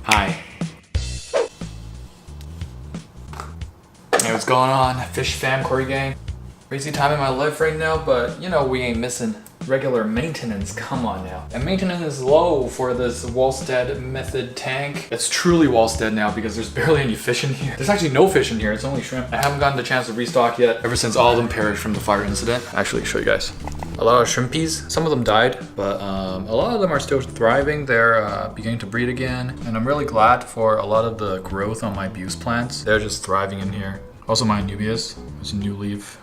Hi. Hey, what's going on? Fish fam, Corey gang. Crazy time in my life right now, but you know we ain't missing regular maintenance. Come on now. And maintenance is low for this Wallstead method tank. It's truly Wallstead now because there's barely any fish in here. There's actually no fish in here, it's only shrimp. I haven't gotten the chance to restock yet ever since all of them perished from the fire incident. Actually, show you guys. A lot of shrimpies, some of them died, but a lot of them are still thriving. They're beginning to breed again. And I'm really glad for a lot of the growth on my Buse plants. They're just thriving in here. Also my Anubias, there's a new leaf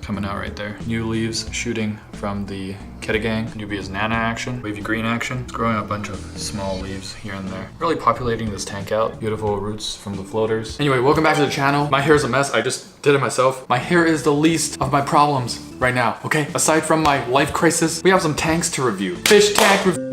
coming out right there. New leaves shooting from the Ketagang. Anubias Nana action, wavy green action. It's growing a bunch of small leaves here and there. Really populating this tank out. Beautiful roots from the floaters. Anyway, welcome back to the channel. My hair is a mess. I just did it myself. My hair is the least of my problems right now, okay? Aside from my life crisis, we have some tanks to review. Fish tank review.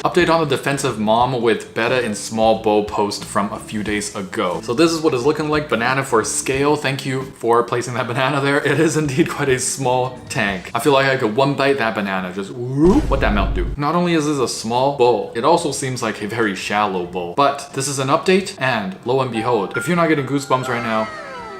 Update on the defensive mom with BETTA in small bowl post from a few days ago. So this is what it's looking like. Banana for scale. Thank you for placing that banana there. It is indeed quite a small tank. I feel like I could one bite that banana, just whoop. What that mouth do? Not only is this a small bowl, it also seems like a very shallow bowl. But this is an update, and lo and behold, if you're not getting goosebumps right now,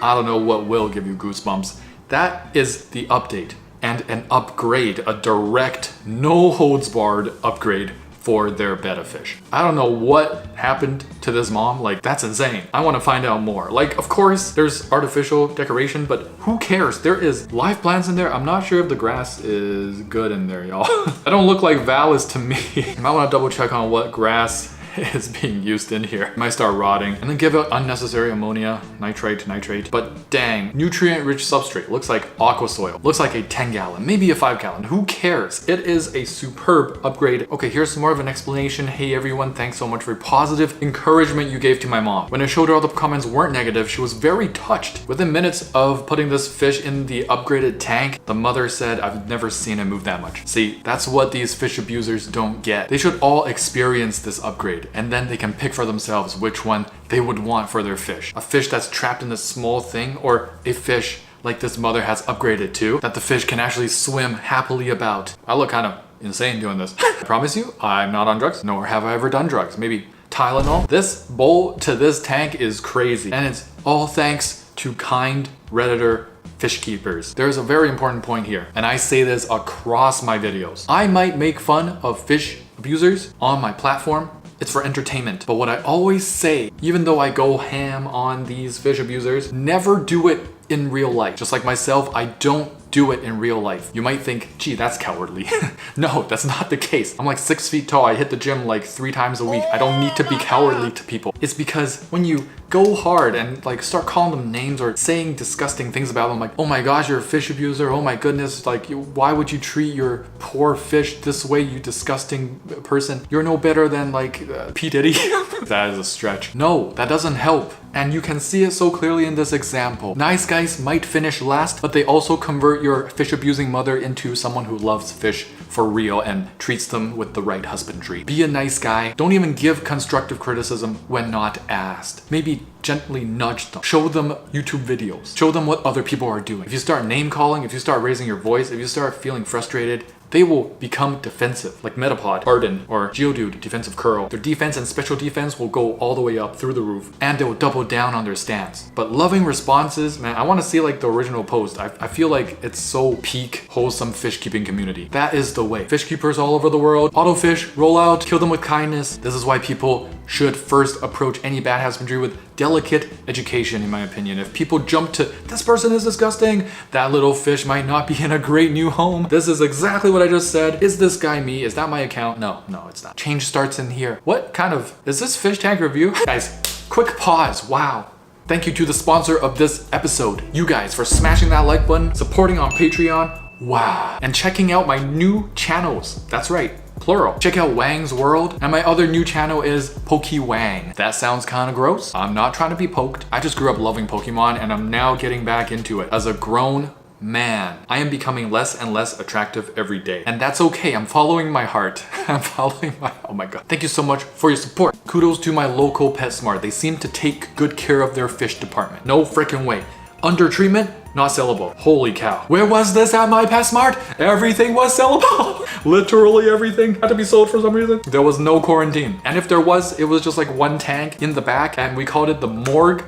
I don't know what will give you goosebumps. That is the update and an upgrade, a direct, no holds barred upgrade for their BETTA fish. I don't know what happened to this mom. Like, that's insane. I want to find out more. Like, of course, there's artificial decoration, but who cares? There is live plants in there. I'm not sure if the grass is good in there, y'all. I don't look like Vase to me. I might want to double check on what grass is being used in here. It might start rotting and then give out unnecessary ammonia, nitrate. But dang, nutrient-rich substrate. Looks like aqua soil. Looks like a 10-gallon, maybe a 5-gallon. Who cares? It is a superb upgrade. Okay, here's more of an explanation. Hey everyone, thanks so much for positive encouragement you gave to my mom. When I showed her all the comments weren't negative, she was very touched. Within minutes of putting this fish in the upgraded tank, the mother said, I've never seen it move that much. See, that's what these fish abusers don't get. They should all experience this upgrade, and then they can pick for themselves which one they would want for their fish. A fish that's trapped in this small thing, or a fish like this mother has upgraded to, that the fish can actually swim happily about. I look kind of insane doing this. I promise you, I'm not on drugs, nor have I ever done drugs. Maybe Tylenol. This bowl to this tank is crazy, and it's all thanks to kind Redditor fish keepers. There's a very important point here, and I say this across my videos. I might make fun of fish abusers on my platform. It's for entertainment. But what I always say, even though I go ham on these fish abusers, never do it in real life. Just like myself, I don't do it in real life. You might think, gee, that's cowardly. No, that's not the case. I'm like 6 feet tall. I hit the gym like 3 times a week. I don't need to be cowardly to people. It's because when you go hard and like start calling them names or saying disgusting things about them, like, oh my gosh, you're a fish abuser. Oh my goodness, like, why would you treat your poor fish this way, you disgusting person? You're no better than like P. Diddy. That is a stretch. No, that doesn't help. And you can see it so clearly in this example. Nice guys might finish last, but they also convert your fish abusing mother into someone who loves fish for real and treats them with the right husbandry. Be a nice guy. Don't even give constructive criticism when not asked. Maybe gently nudge them. Show them YouTube videos. Show them what other people are doing. If you start name calling, if you start raising your voice, if you start feeling frustrated, they will become defensive, like Metapod, Arden, or Geodude, defensive curl. Their defense and special defense will go all the way up through the roof, and they will double down on their stance. But loving responses, man, I want to see like the original post. I feel like it's so peak wholesome fish keeping community. That is the way. Fish keepers all over the world, auto fish, roll out, kill them with kindness. This is why people should first approach any bad husbandry with delicate education, in my opinion. If people jump to, this person is disgusting, that little fish might not be in a great new home. This is exactly what I just said. Is this guy me? Is that my account? No, it's not. Change starts in here. What kind of, is this fish tank review? Guys, quick pause, wow. Thank you to the sponsor of this episode, you guys, for smashing that like button, supporting on Patreon, wow. And checking out my new channels, that's right. Plural. Check out Wang's World, and my other new channel is PokeWang. That sounds kind of gross. I'm not trying to be poked. I just grew up loving Pokemon, and I'm now getting back into it. As a grown man, I am becoming less and less attractive every day. And that's okay, I'm following my heart. I'm following my, oh my god. Thank you so much for your support. Kudos to my local PetSmart. They seem to take good care of their fish department. No freaking way. Under treatment, not sellable. Holy cow. Where was this at my Petmart? Everything was sellable. Literally everything had to be sold for some reason. There was no quarantine. And if there was, it was just like one tank in the back and we called it the morgue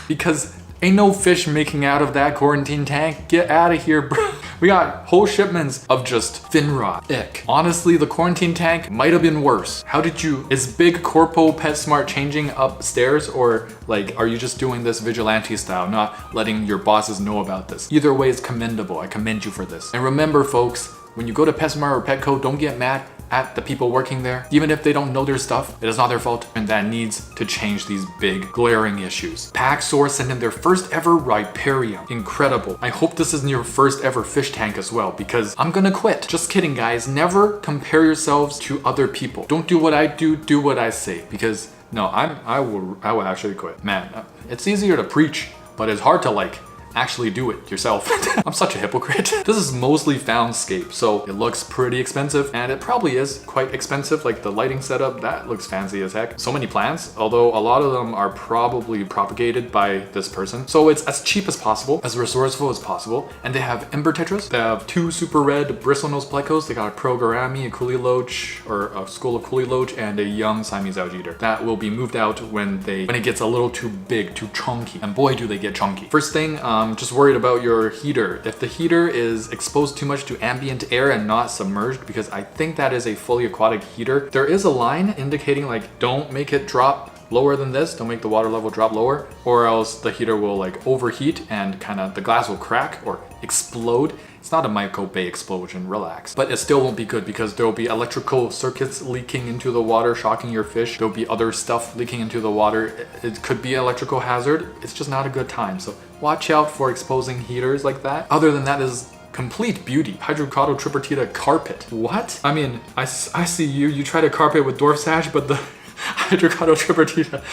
because ain't no fish making out of that quarantine tank. Get out of here, bro. We got whole shipments of just fin rot. Ick. Honestly, the quarantine tank might have been worse. How did you... Is Big Corpo PetSmart changing upstairs, or like, are you just doing this vigilante style, not letting your bosses know about this? Either way is commendable. I commend you for this. And remember, folks, when you go to PetSmart or Petco, don't get mad at the people working there. Even if they don't know their stuff, it is not their fault, and that needs to change these big glaring issues. Paxor sent in their first ever Riparium. Incredible. I hope this isn't your first ever fish tank as well, because I'm gonna quit. Just kidding, guys. Never compare yourselves to other people. Don't do what I do, do what I say, because no, I will actually quit. Man, it's easier to preach, but it's hard to like actually do it yourself. I'm such a hypocrite. This is mostly Foundscape, so it looks pretty expensive, and it probably is quite expensive. Like the lighting setup, that looks fancy as heck. So many plants, although a lot of them are probably propagated by this person. So it's as cheap as possible, as resourceful as possible, and they have Ember Tetras. They have 2 super red bristlenose plecos. They got a Programi, a Coolie Loach, or a School of Coolie Loach, and a young Siamese Alligator. That will be moved out when it gets a little too big, too chunky, and boy do they get chunky. First thing, just worried about your heater. If the heater is exposed too much to ambient air and not submerged, because I think that is a fully aquatic heater, there is a line indicating like don't make it drop lower than this, don't make the water level drop lower, or else the heater will like overheat and kind of the glass will crack or explode. It's not a Micro Bay explosion, relax. But it still won't be good because there will be electrical circuits leaking into the water, shocking your fish. There'll be other stuff leaking into the water. It could be electrical hazard. It's just not a good time. So watch out for exposing heaters like that. Other than that is complete beauty. Hydrocotto tripartita carpet. What? I mean, I see you try to carpet with dwarf sash, but the Hydrocotto tripartita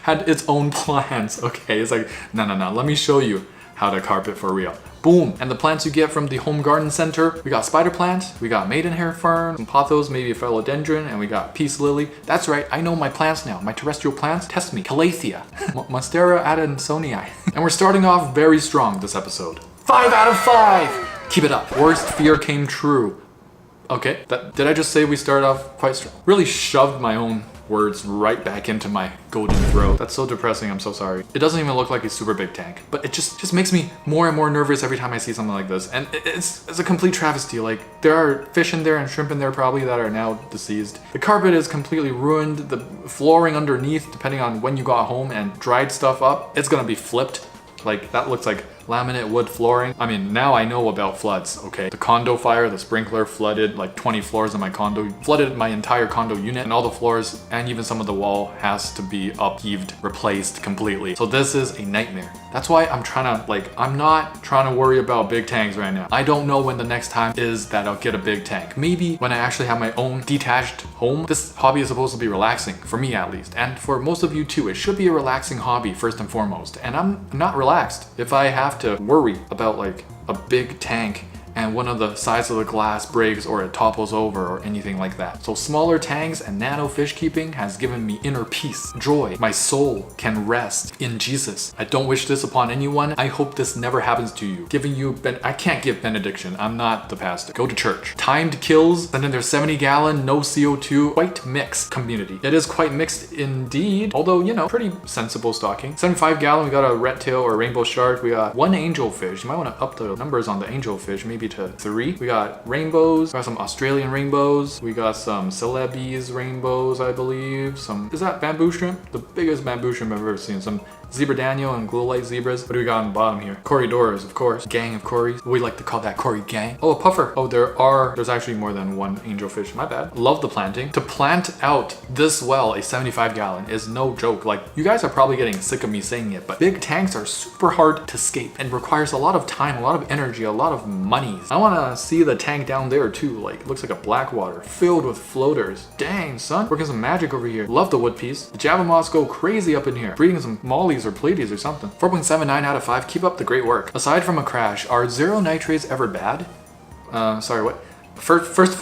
had its own plans. Okay, it's like, no, let me show you how to carpet for real. Boom. And the plants you get from the home garden center, we got spider plant, we got maidenhair fern, some pothos, maybe a philodendron, and we got peace lily. That's right, I know my plants now. My terrestrial plants, test me. Calathea, Monstera adansonii. And we're starting off very strong this episode. 5 out of 5! Keep it up. Worst fear came true. Okay, did I just say we started off quite strong? Really shoved my own words right back into my golden throat. That's so depressing, I'm so sorry. It doesn't even look like a super big tank, but it just makes me more and more nervous every time I see something like this. And it's a complete travesty. Like, there are fish in there and shrimp in there probably that are now deceased. The carpet is completely ruined. The flooring underneath, depending on when you got home and dried stuff up, it's gonna be flipped. Like, that looks like laminate wood flooring. I mean, now I know about floods, okay? The condo fire, the sprinkler flooded like 20 floors in my condo, flooded my entire condo unit, and all the floors and even some of the wall has to be upheaved, replaced completely. So this is a nightmare. That's why I'm not trying to worry about big tanks right now. I don't know when the next time is that I'll get a big tank. Maybe when I actually have my own detached home. This hobby is supposed to be relaxing, for me at least, and for most of you too. It should be a relaxing hobby first and foremost, and I'm not relaxed if I have to worry about like a big tank and one of the sides of the glass breaks or it topples over or anything like that. So smaller tanks and nano fish keeping has given me inner peace, joy. My soul can rest in Jesus. I don't wish this upon anyone. I hope this never happens to you. I can't give benediction. I'm not the pastor. Go to church. Timed kills, send in their 70-gallon, no CO2, quite mixed community. It is quite mixed indeed, although, you know, pretty sensible stocking. 75-gallon, we got a red tail or rainbow shark. We got 1 angelfish. You might want to up the numbers on the angelfish, maybe to 3. We got rainbows, we got some Australian rainbows, we got some Celebes rainbows, I believe. Is that bamboo shrimp? The biggest bamboo shrimp I've ever seen. Some zebra Daniel and glow light zebras. What do we got on the bottom here? Corridors, of course. Gang of Corys. We like to call that Cory gang. Oh, a puffer. Oh, there's actually more than 1 angelfish. My bad. Love the planting. To plant out this well, a 75-gallon is no joke. Like, you guys are probably getting sick of me saying it, but big tanks are super hard to scape and requires a lot of time, a lot of energy, a lot of money. I want to see the tank down there too. Like, it looks like a blackwater filled with floaters. Dang, son. Working some magic over here. Love the wood piece. The Java moths go crazy up in here. Breeding some mollies or Pleiades or something. 4.79 out of 5. Keep up the great work. Aside from a crash, are zero nitrates ever bad? Sorry, what? First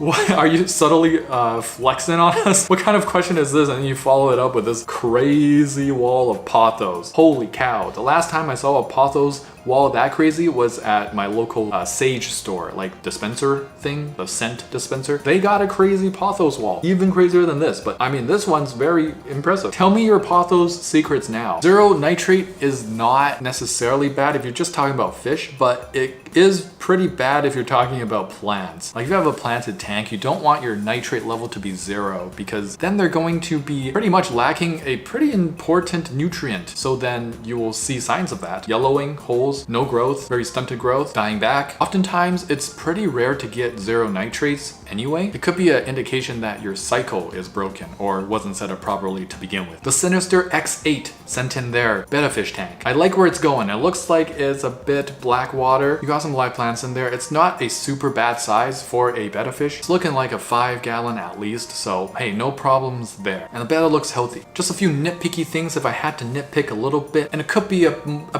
What are you subtly flexing on us? What kind of question is this? And then you follow it up with this crazy wall of pothos. Holy cow. The last time I saw a pothos wall that crazy was at my local sage store, like dispenser thing, the scent dispenser. They got a crazy pothos wall, even crazier than this. But I mean, this one's very impressive. Tell me your pothos secrets now. Zero nitrate is not necessarily bad if you're just talking about fish, but it is pretty bad if you're talking about plants. Like if you have a planted tank, you don't want your nitrate level to be 0 because then they're going to be pretty much lacking a pretty important nutrient. So then you will see signs of that. Yellowing, holes, no growth, very stunted growth, dying back. Oftentimes it's pretty rare to get 0 nitrates anyway. It could be an indication that your cycle is broken or wasn't set up properly to begin with. The Sinister X8 sent in their betta fish tank. I like where it's going. It looks like it's a bit black water. You got some live plants in there. It's not a super bad size for a betta fish. It's looking like a 5-gallon at least, so hey, no problems there. And the betta looks healthy. Just a few nitpicky things if I had to nitpick a little bit, and it could be a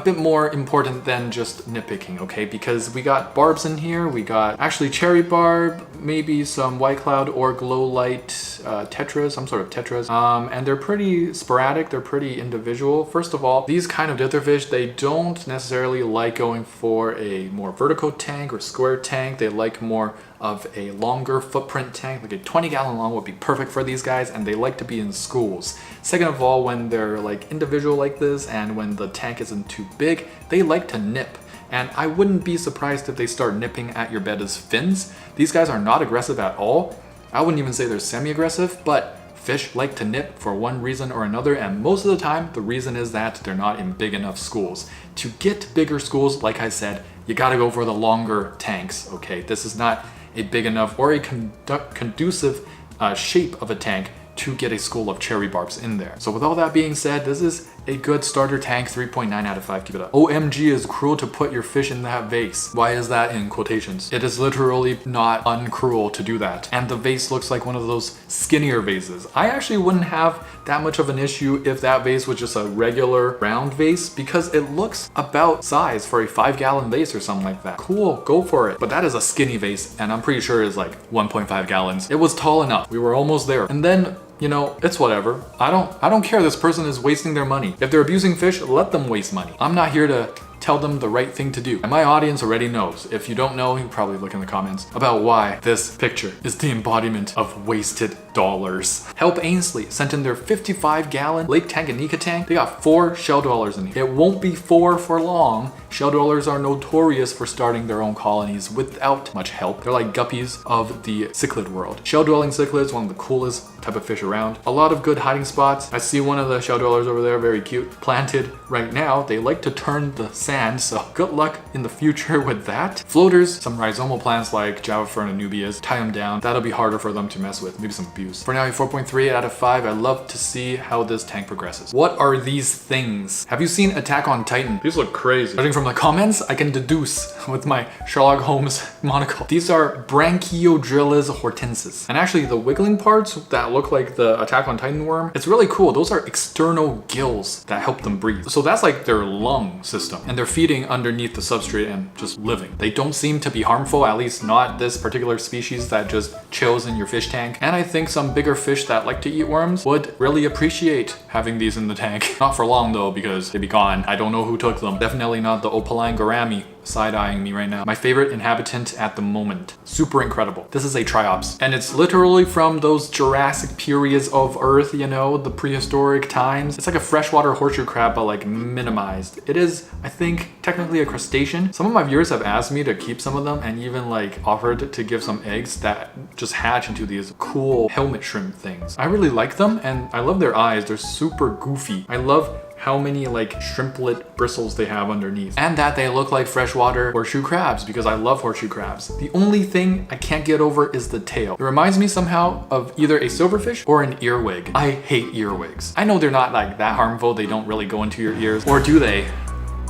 bit more important than just nitpicking, okay? Because we got barbs in here. We got actually cherry barb, maybe some white cloud or glow light tetras, some sort of tetras, and they're pretty sporadic. They're pretty individual. First of all, these kind of ditherfish, they don't necessarily like going for a more vertical tank or square tank. They like more of a longer footprint tank, like a 20-gallon long would be perfect for these guys, and they like to be in schools. Second of all, when they're like individual like this and when the tank isn't too big, they like to nip. And I wouldn't be surprised if they start nipping at your betta's fins. These guys are not aggressive at all. I wouldn't even say they're semi-aggressive, but fish like to nip for one reason or another, and most of the time the reason is that they're not in big enough schools. To get bigger schools, like I said, you gotta go for the longer tanks, okay? This is not a big enough or a conducive shape of a tank to get a school of cherry barbs in there. So with all that being said, this is a good starter tank, 3.9 out of 5, keep it up. OMG is cruel to put your fish in that vase. Why is that in quotations? It is literally not uncruel to do that. And the vase looks like one of those skinnier vases. I actually wouldn't have that much of an issue if that vase was just a regular round vase because it looks about size for a 5-gallon vase or something like that. Cool, go for it. But that is a skinny vase and I'm pretty sure it's like 1.5 gallons. It was tall enough. We were almost there. And then, you know, it's whatever. I don't care. This person is wasting their money. If they're abusing fish, let them waste money. I'm not here to tell them the right thing to do. And my audience already knows. If you don't know, you can probably look in the comments about why this picture is the embodiment of wasted dollars. Help Ainsley sent in their 55-gallon Lake Tanganyika tank. They got 4 shell dwellers in here. It won't be 4 for long. Shell dwellers are notorious for starting their own colonies without much help. They're like guppies of the cichlid world. Shell dwelling cichlids, one of the coolest type of fish around. A lot of good hiding spots. I see one of the shell dwellers over there, very cute. Planted right now. They like to turn the sand, so good luck in the future with that. Floaters, some rhizomal plants like Java Fern and Nubias. Tie them down. That'll be harder for them to mess with. Maybe some abuse. For now, a 4.3 out of 5. I love to see how this tank progresses. What are these things? Have you seen Attack on Titan? These look crazy. Judging from the comments, I can deduce with my Sherlock Holmes monocle. These are Branchiodrillus hortensis. And actually the wiggling parts that look like the Attack on Titan worm, it's really cool. Those are external gills that help them breathe. So that's like their lung system. And they're feeding underneath the substrate and just living. They don't seem to be harmful, at least not this particular species that just chills in your fish tank. And I think some bigger fish that like to eat worms would really appreciate having these in the tank. Not for long though, because they'd be gone. I don't know who took them. Definitely not the opaline gourami side-eyeing me right now. My favorite inhabitant at the moment. Super incredible. This is a Triops. And it's literally from those Jurassic periods of Earth, you know, the prehistoric times. It's like a freshwater horseshoe crab, but like minimized. It is, I think, technically a crustacean. Some of my viewers have asked me to keep some of them and even like offered to give some eggs that just hatch into these cool helmet shrimp things. I really like them and I love their eyes. They're super goofy. I love how many like shrimplet bristles they have underneath, and that they look like freshwater horseshoe crabs because I love horseshoe crabs. The only thing I can't get over is the tail. It reminds me somehow of either a silverfish or an earwig. I hate earwigs. I know they're not like that harmful. They don't really go into your ears, or do they?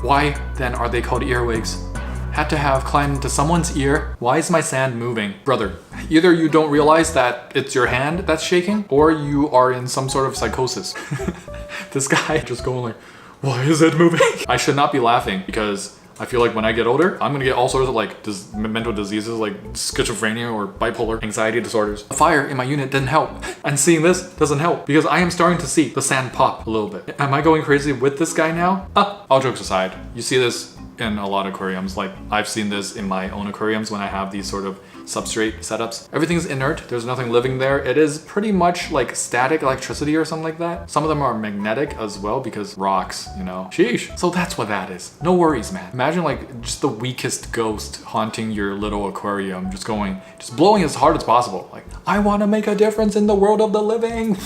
Why then are they called earwigs? Had to have climbed into someone's ear. Why is my sand moving? Brother, either you don't realize that it's your hand that's shaking, or you are in some sort of psychosis. This guy just going like, why is it moving? I should not be laughing because I feel like when I get older, I'm gonna get all sorts of like mental diseases like schizophrenia or bipolar anxiety disorders. The fire in my unit didn't help. And seeing this doesn't help because I am starting to see the sand pop a little bit. Am I going crazy with this guy now? All jokes aside, you see this in a lot of aquariums. Like I've seen this in my own aquariums when I have these sort of substrate setups. Everything's inert, there's nothing living there. It is pretty much like static electricity or something like that. Some of them are magnetic as well because rocks, you know. Sheesh. So that's what that is. No worries, man. Imagine like just the weakest ghost haunting your little aquarium, just blowing as hard as possible. Like, I want to make a difference in the world of the living.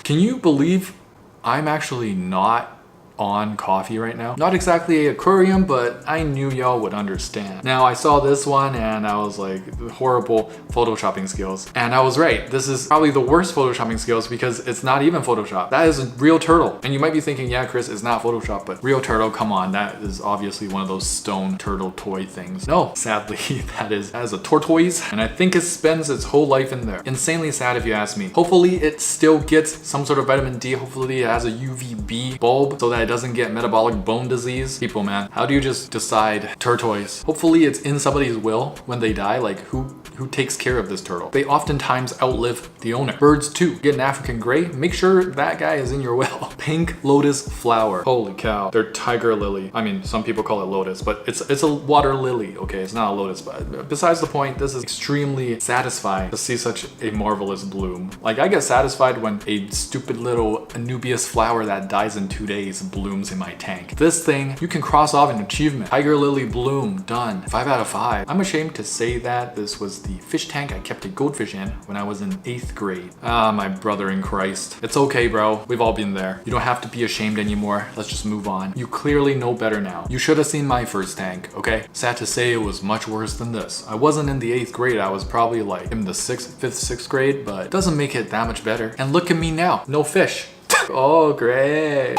Can you believe I'm actually not on coffee right now? Not exactly a aquarium, but I knew y'all would understand. Now I saw this one and I was like, horrible photoshopping skills. And I was right. This is probably the worst photoshopping skills because it's not even Photoshop. That is a real turtle. And you might be thinking, yeah, Chris, it's not Photoshop, but real turtle, come on. That is obviously one of those stone turtle toy things. No, sadly, that is a tortoise. And I think it spends its whole life in there. Insanely sad if you ask me. Hopefully it still gets some sort of vitamin D. Hopefully it has a UVB bulb so that it doesn't get metabolic bone disease. People, man, how do you just decide tortoise? Hopefully it's in somebody's will when they die, like who takes care of this turtle. They oftentimes outlive the owner. Birds too. Get an African gray, make sure that guy is in your will. Pink lotus flower. Holy cow. They're tiger lily. I mean, some people call it lotus, but it's a water lily, okay? It's not a lotus, but besides the point, this is extremely satisfying to see such a marvelous bloom. Like I get satisfied when a stupid little Anubias flower that dies in 2 days blooms in my tank. This thing, you can cross off an achievement. Tiger lily bloom, done. 5 out of 5. I'm ashamed to say that this was the fish tank I kept a goldfish in when I was in 8th grade. Ah, my brother in Christ. It's okay, bro. We've all been there. You don't have to be ashamed anymore. Let's just move on. You clearly know better now. You should have seen my first tank, okay? Sad to say it was much worse than this. I wasn't in the 8th grade. I was probably like in the 5th, 6th grade, but it doesn't make it that much better. And look at me now. No fish. Oh, great.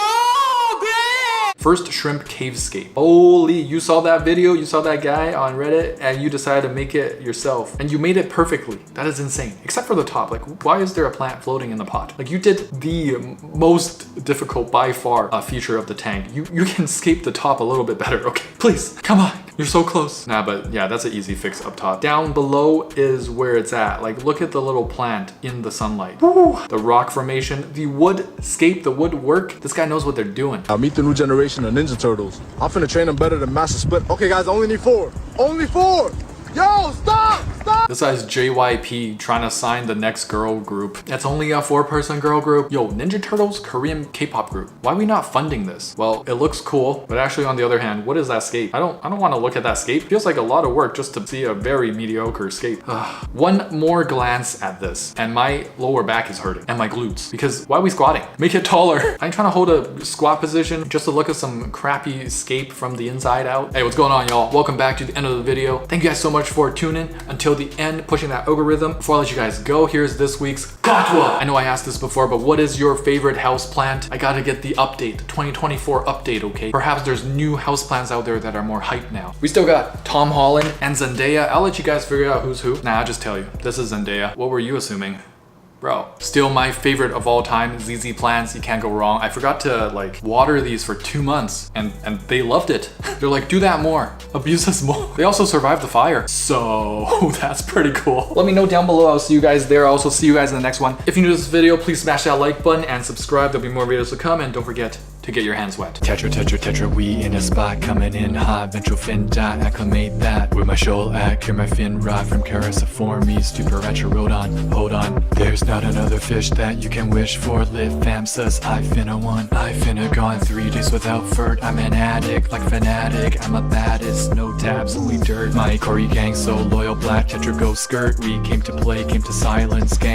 First shrimp cavescape. Holy, you saw that video? You saw that guy on Reddit and you decided to make it yourself. And you made it perfectly. That is insane. Except for the top. Like, why is there a plant floating in the pot? Like, you did the most difficult by far feature of the tank. You can scape the top a little bit better. Okay, please, come on. You're so close. Nah, but yeah, that's an easy fix up top. Down below is where it's at. Like, look at the little plant in the sunlight. Woo! The rock formation, the woodscape, the woodwork. This guy knows what they're doing. I'll meet the new generation of Ninja Turtles. I'm finna train them better than Master Split. Okay, guys, I only need 4. Only 4! Yo, stop! Stop! This guy's JYP trying to sign the next girl group. It's only a 4-person girl group. Yo, Ninja Turtles Korean K-pop group. Why are we not funding this? Well, it looks cool, but actually on the other hand, what is that scape? I don't want to look at that scape. Feels like a lot of work just to see a very mediocre scape. One more glance at this and my lower back is hurting and my glutes because why are we squatting? Make it taller. I'm trying to hold a squat position just to look at some crappy scape from the inside out. Hey, what's going on, y'all? Welcome back to the end of the video. Thank you guys so much for tuning until the end, pushing that algorithm. Before I let you guys go, here's this week's Gatwa. I know I asked this before, but what is your favorite house plant? I gotta get the update, the 2024 update, okay? Perhaps there's new house plants out there that are more hype now. We still got Tom Holland and Zendaya. I'll let you guys figure out who's who. Nah, I'll just tell you. This is Zendaya. What were you assuming? Bro, still my favorite of all time, ZZ plants, you can't go wrong. I forgot to like water these for 2 months and they loved it. They're like, do that more, abuse us more. They also survived the fire, so that's pretty cool. Let me know down below, I'll see you guys there. I'll also see you guys in the next one. If you're new to this video, please smash that like button and subscribe. There'll be more videos to come and don't forget to get your hands wet. Tetra, we in a spot, coming in hot, ventral fin dot, acclimate that. With my shoal at, clear my fin rod from Cariciformes to Paracherodon. Hold on, there's not another fish that you can wish for. Lit fam sus, I finna one. I finna gone 3 days without furt. I'm an addict, like fanatic. I'm a baddest, no tabs, only dirt. My Corey gang so loyal, black Tetra go skirt. We came to play, came to silence, gang.